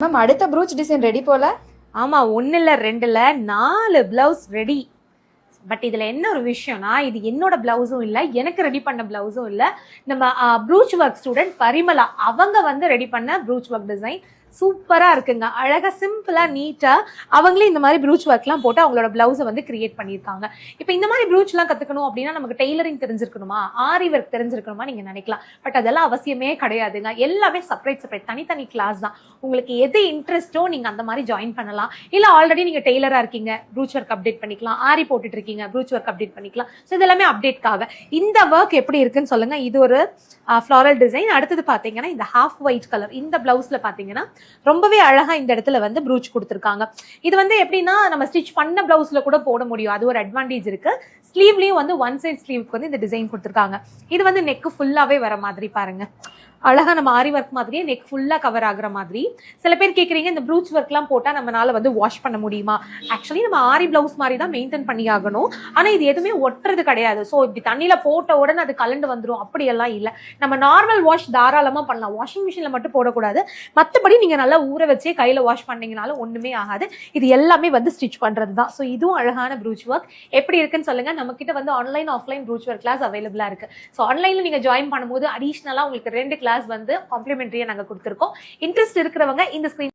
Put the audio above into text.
Ma'am அடுத்த brooch design ready போல. ஆமா, 1 இல்ல 2 இல்ல 4 பிளவுஸ் ரெடி. பட் இதுல என்ன ஒரு விஷயம்னா, இது என்னோட பிளவுஸும் இல்ல, எனக்கு ரெடி பண்ண பிளவுஸும் இல்ல. நம்ம ப்ரூச் ஒர்க் ஸ்டூடெண்ட் பரிமளா அவங்க வந்து ரெடி பண்ண ப்ரூச் ஒர்க் டிசைன் சூப்பரா இருக்குங்க. அழகா சிம்பிளா நீட்டா அவங்களே இந்த மாதிரி ப்ரூச் ஒர்க்லாம் போட்டு அவங்களோட பிளவுஸை வந்து கிரியேட் பண்ணியிருக்காங்க. இப்போ இந்த மாதிரி ப்ரூச்லாம் கத்துக்கணும் அப்படின்னா நமக்கு டெய்லரிங் தெரிஞ்சிருக்கணுமா, ஆரி ஒர்க் தெரிஞ்சிருக்கணுமா நீங்க நினைக்கலாம். பட் அதெல்லாம் அவசியமே கிடையாதுங்க. எல்லாமே செப்பரேட் தனித்தனி கிளாஸ் தான். உங்களுக்கு எது இன்ட்ரெஸ்ட்டோ நீங்க அந்த மாதிரி ஜாயின் பண்ணலாம். இல்ல ஆல்ரெடி நீங்க டெய்லரா இருக்கீங்க, ப்ரூச் ஒர்க் அப்டேட் பண்ணிக்கலாம். ஆரி போட்டுட்டு இருக்கீங்க, ப்ரூச் ஒர்க் அப்டேட் பண்ணிக்கலாம். ஸோ இதெல்லாமே அப்டேட்காக. இந்த ஒர்க் எப்படி இருக்குன்னு சொல்லுங்க. இது ஒரு ஃப்ளாரல் டிசைன். அடுத்தது பாத்தீங்கன்னா இந்த ஹாஃப் ஒயிட் கலர் இந்த பிளவுஸ்ல பாத்தீங்கன்னா ரொம்பவே அழகா இந்த இடத்துல வந்து ப்ரூச் கொடுத்துருக்காங்க. இது வந்து எப்படின்னா நம்ம ஸ்டிச் பண்ண பிளவுஸ்ல கூட போட முடியும். அது ஒரு அட்வான்டேஜ் இருக்கு. ஸ்லீவ்லயும் வந்து ஒன் சைட் ஸ்லீவுக்கு வந்து இந்த டிசைன் கொடுத்துருக்காங்க. இது வந்து நெக் ஃபுல்லாவே வர மாதிரி பாருங்க. அழகா நம்ம ஆரி ஒர்க் மாதிரியே நெக் ஃபுல்லா கவர் ஆகுற மாதிரி. சில பேர் கேட்குறீங்க இந்த ப்ரூச் ஒர்க்லாம் போட்டால் நம்மளால வந்து வாஷ் பண்ண முடியுமா? ஆக்சுவலி நம்ம ஆரி பிளவுஸ் மாதிரி தான் மெயின்டைன் பண்ணி ஆகணும். ஆனால் இது எதுவுமே ஒட்டுறது கிடையாது. ஸோ இப்படி தண்ணியில் போட்ட உடனே அது கலண்டு வந்துடும் அப்படியெல்லாம் இல்லை. நம்ம நார்மல் வாஷ் தாராளமாக பண்ணலாம். வாஷிங் மிஷினில் மட்டும் போடக்கூடாது. மற்றபடி நீங்கள் நல்லா ஊற வச்சே கையில் வாஷ் பண்ணீங்கனாலும் ஒன்றுமே ஆகாது. இது எல்லாமே வந்து ஸ்டிச் பண்ணுறது தான். ஸோ இதுவும் அழகான ப்ரூச் ஒர்க். எப்படி இருக்குன்னு சொல்லுங்கள். நம்மக்கிட்ட வந்து ஆன்லைன் ஆஃப்லைன் ப்ரூச் ஒர்க் கிளாஸ் அவைலபிளாக இருக்குது. ஸோ ஆன்லைனில் நீங்கள் ஜாயின் பண்ணும்போது அடிஷ்னலாக உங்களுக்கு 2 கிளாஸ் வந்து காம்ப்ளிமெண்டரியா நாங்க கொடுத்துருக்கோம். இன்ட்ரெஸ்ட் இருக்கிறவங்க இந்த ஸ்கிரீன்